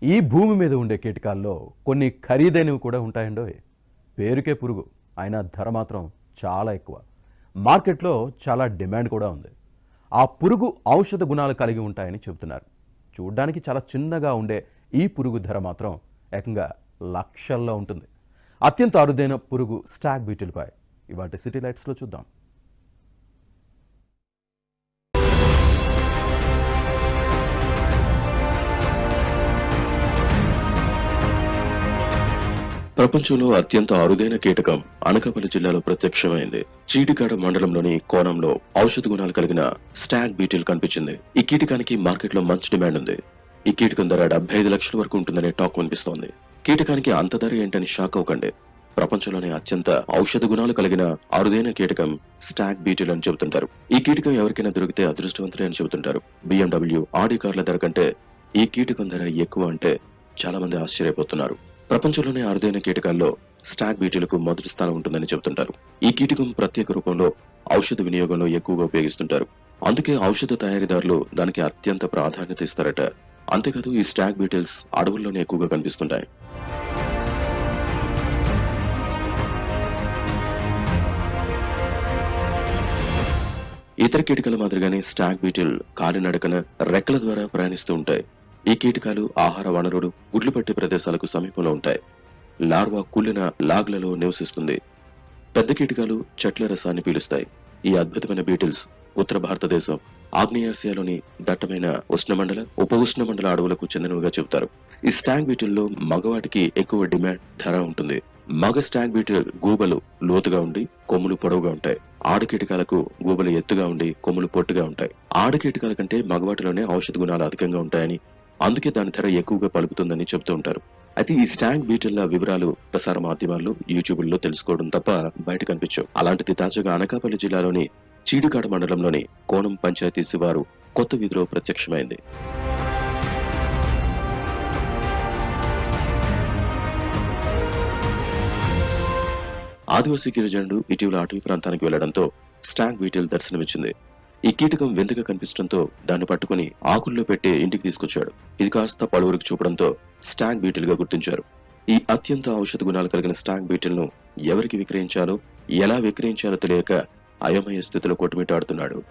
ఈ భూమి మీద ఉండే కీటకాల్లో కొన్ని ఖరీదైనవి కూడా ఉంటాయండోయ్. పేరుకే పురుగు, అయినా ధర మాత్రం చాలా ఎక్కువ. మార్కెట్లో చాలా డిమాండ్ కూడా ఉంది. ఆ పురుగు ఔషధ గుణాలు కలిగి ఉంటాయని చెబుతున్నారు. చూడ్డానికి చాలా చిన్నగా ఉండే ఈ పురుగు ధర మాత్రం ఏకంగా లక్షల్లో ఉంటుంది. అత్యంత అరుదైన పురుగు స్టాగ్ బీటిల్పై ఇవాటి సిటీ లైట్స్లో చూద్దాం. ప్రపంచంలో అత్యంత అరుదైన కీటకం అనకాపల్లి జిల్లాలో ప్రత్యక్షమైంది. చీడికాడ మండలంలోని కోణంలో ఔషధ గుణాలు కలిగిన స్టాగ్ బీటిల్ కనిపించింది. ఈ కీటకానికి మార్కెట్లో మంచి డిమాండ్ ఉంది. ఈ కీటకం ధర 75 లక్షల వరకు ఉంటుందనే టాక్ వినిపిస్తోంది. కీటకానికి అంత ధర ఏంటని షాక్ అవ్వకండి. ప్రపంచంలోనే అత్యంత ఔషధ గుణాలు కలిగిన అరుదైన కీటకం స్టాగ్ బీటిల్ అని చెబుతుంటారు. ఈ కీటకం ఎవరికైనా దొరికితే అదృష్టవంతులే అని చెబుతుంటారు. BMW, ఆడి కార్ల ధర కంటే ఈ కీటకం ధర ఎక్కువ అంటే చాలా మంది ఆశ్చర్యపోతున్నారు. ప్రపంచంలోనే అరుదైన కీటకాల్లో స్టాగ్ బీటిల్కు మొదటి స్థానం ఉంటుందని చెబుతుంటారు. ఈ కీటకం ప్రత్యేక రూపంలో ఔషధ వినియోగంలో ఎక్కువగా ఉపయోగిస్తుంటారు. అందుకే ఔషధ తయారీదారులు దానికి అత్యంత ప్రాధాన్యత ఇస్తారట. అంతేకాదు ఈ స్టాగ్ బీటిల్స్ అడవుల్లోనే ఎక్కువగా కనిపిస్తుంటాయి. ఇతర కీటకాల మాదిరిగానే స్టాగ్ బీటిల్ కాలినడకన రెక్కల ద్వారా ప్రయాణిస్తూ ఉంటాయి. ఈ కీటకాలు ఆహార వనరులు, గుడ్లు పట్టే ప్రదేశాలకు సమీపంలో ఉంటాయి. లార్వా కుళ్ళిన లాగ్లలో నివసిస్తుంది. పెద్ద కీటకాలు చెట్ల రసాన్ని పీలుస్తాయి. ఈ అద్భుతమైన బీటిల్స్ ఉత్తర భారతదేశం, ఆగ్నేయాసియాలోని దట్టమైన ఉష్ణమండల, ఉప ఉష్ణమండల అడవులకు చెందినవిగా చెబుతారు. ఈ స్టాగ్ బీటిల్లో మగవాటికి ఎక్కువ డిమాండ్, ధర ఉంటుంది. మగ స్టాగ్ బీటిల్ గూబలు లోతుగా ఉండి కొమ్ములు పొడవుగా ఉంటాయి. ఆడకీటకాలకు గూబలు ఎత్తుగా ఉండి కొమ్ములు పొట్టుగా ఉంటాయి. ఆడకీటకాల కంటే మగవాటిలోనే ఔషధ గుణాలు అధికంగా ఉంటాయని, అందుకే దాని ధర ఎక్కువగా పలుకుతుందని చెబుతూ ఉంటారు. అయితే ఈ స్టాగ్ బీటిల్ల వివరాలు ప్రసార మాధ్యమాల్లో, యూట్యూబ్లో తెలుసుకోవడం తప్ప బయట కనిపించవు. అలాంటిది తాజాగా అనకాపల్లి జిల్లాలోని చీడికాడ మండలంలోని కోణం పంచాయతీ శివారు కొత్త వీధిలో ప్రత్యక్షమైంది. ఆదివాసీ గిరిజనుడు ఇటీవల అటవీ ప్రాంతానికి వెళ్లడంతో స్టాగ్ బీటిల్ దర్శనమిచ్చింది. ఈ కీటకం వింతగా కనిపించడంతో దాన్ని పట్టుకుని ఆకుల్లో పెట్టి ఇంటికి తీసుకొచ్చాడు. ఇది కాస్త పలువురికి చూపడంతో స్టాగ్ బీటిల్ గా గుర్తించారు. ఈ అత్యంత ఔషధ గుణాలు కలిగిన స్టాగ్ బీటిల్ ను ఎవరికి విక్రయించాలో, ఎలా విక్రయించాలో తెలియక అయోమయ స్థితిలో కొట్టుమిట్టాడుతున్నాడు.